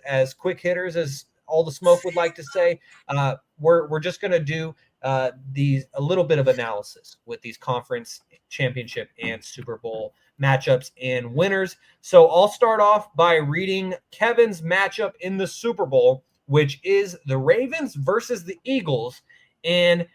as quick hitters as all the smoke would like to say. We're just going to do these a little bit of analysis with these conference championship and Super Bowl matchups and winners. So I'll start off by reading Kevin's matchup in the Super Bowl, which is the Ravens versus the Eagles. And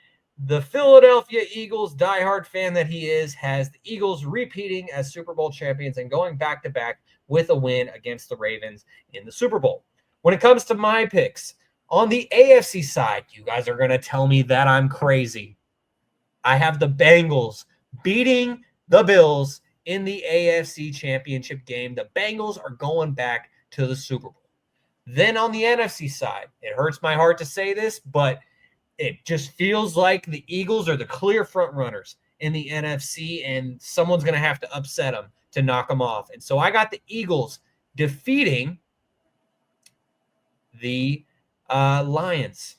the Philadelphia Eagles diehard fan that he is has the Eagles repeating as Super Bowl champions and going back to back with a win against the Ravens in the Super Bowl. When it comes to my picks, on the AFC side, you guys are going to tell me that I'm crazy. I have the Bengals beating the Bills in the AFC Championship game. The Bengals are going back to the Super Bowl. Then on the NFC side, it hurts my heart to say this, but it just feels like the Eagles are the clear front runners in the NFC, and someone's going to have to upset them to knock them off. And so I got the Eagles defeating the Lions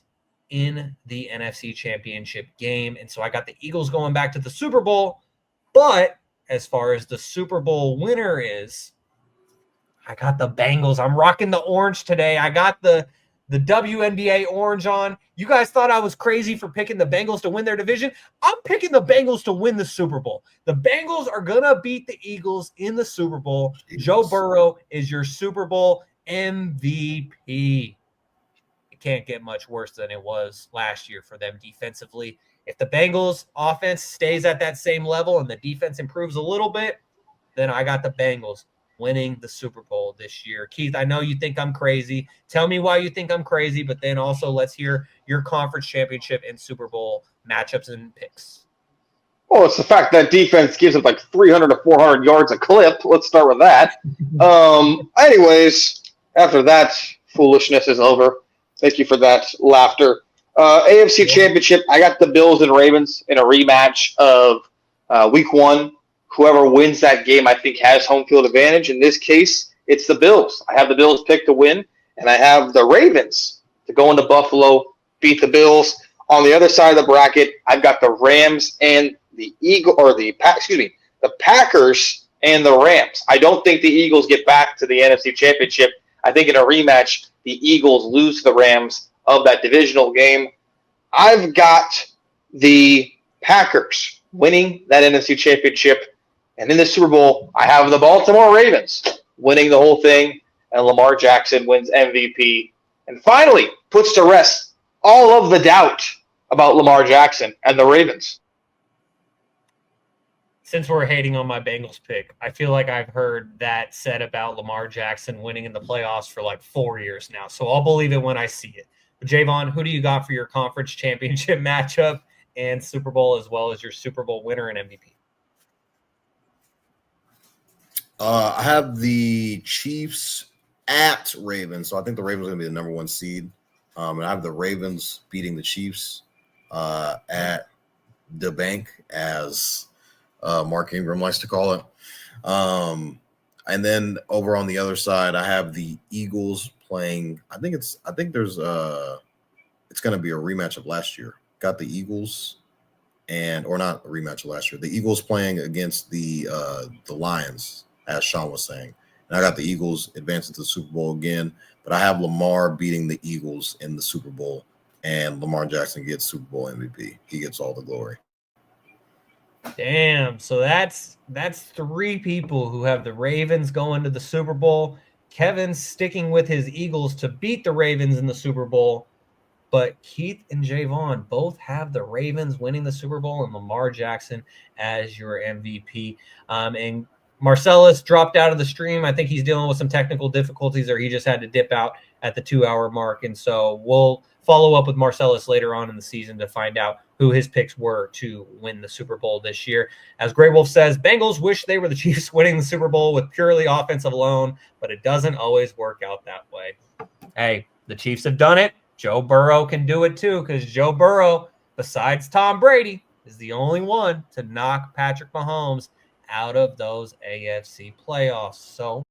in the NFC Championship game. And so I got the Eagles going back to the Super Bowl. But as far as the Super Bowl winner is, I got the Bengals. I'm rocking the orange today. I got the WNBA orange on. You guys thought I was crazy for picking the Bengals to win their division. I'm picking the Bengals to win the Super Bowl. The Bengals are going to beat the Eagles in the Super Bowl. Joe Burrow is your Super Bowl MVP. It can't get much worse than it was last year for them defensively. If the Bengals offense stays at that same level and the defense improves a little bit, then I got the Bengals winning the Super Bowl this year. Keith, I know you think I'm crazy. Tell me why you think I'm crazy, but then also let's hear your conference championship and Super Bowl matchups and picks. Well, it's the fact that defense gives up like 300 to 400 yards a clip. Let's start with that. Anyways, after that foolishness is over, thank you for that laughter. AFC Championship, I got the Bills and Ravens in a rematch of Week 1. Whoever wins that game, I think, has home field advantage. In this case, it's the Bills. I have the Bills picked to win, and I have the Ravens to go into Buffalo, beat the Bills. On the other side of the bracket, I've got the Rams and the Packers and the Rams. I don't think the Eagles get back to the NFC Championship. I think in a rematch, the Eagles lose to the Rams of that divisional game. I've got the Packers winning that NFC Championship. And in the Super Bowl, I have the Baltimore Ravens winning the whole thing, and Lamar Jackson wins MVP and finally puts to rest all of the doubt about Lamar Jackson and the Ravens. Since we're hating on my Bengals pick, I feel like I've heard that said about Lamar Jackson winning in the playoffs for like 4 years now. So I'll believe it when I see it. But Jaevon, who do you got for your conference championship matchup and Super Bowl, as well as your Super Bowl winner and MVP? I have the Chiefs at Ravens, so I think the Ravens are going to be the number 1 seed. And I have the Ravens beating the Chiefs at the bank, as Mark Ingram likes to call it. And then over on the other side, I have the Eagles playing. I think it's going to be a rematch of last year. Got the Eagles, or not a rematch of last year. The Eagles playing against the Lions, as Shaun was saying. And I got the Eagles advancing to the Super Bowl again, but I have Lamar beating the Eagles in the Super Bowl, and Lamar Jackson gets Super Bowl MVP. He gets all the glory. Damn. So that's 3 people who have the Ravens going to the Super Bowl. Kevin's sticking with his Eagles to beat the Ravens in the Super Bowl. But Keith and Jaevon both have the Ravens winning the Super Bowl and Lamar Jackson as your MVP. And Marcellus dropped out of the stream. I think he's dealing with some technical difficulties, or he just had to dip out at the 2-hour mark. And so we'll follow up with Marcellus later on in the season to find out who his picks were to win the Super Bowl this year. As Grey Wolf says, Bengals wish they were the Chiefs winning the Super Bowl with purely offensive alone, but it doesn't always work out that way. Hey, the Chiefs have done it. Joe Burrow can do it too, because Joe Burrow, besides Tom Brady, is the only one to knock Patrick Mahomes out of those AFC playoffs. So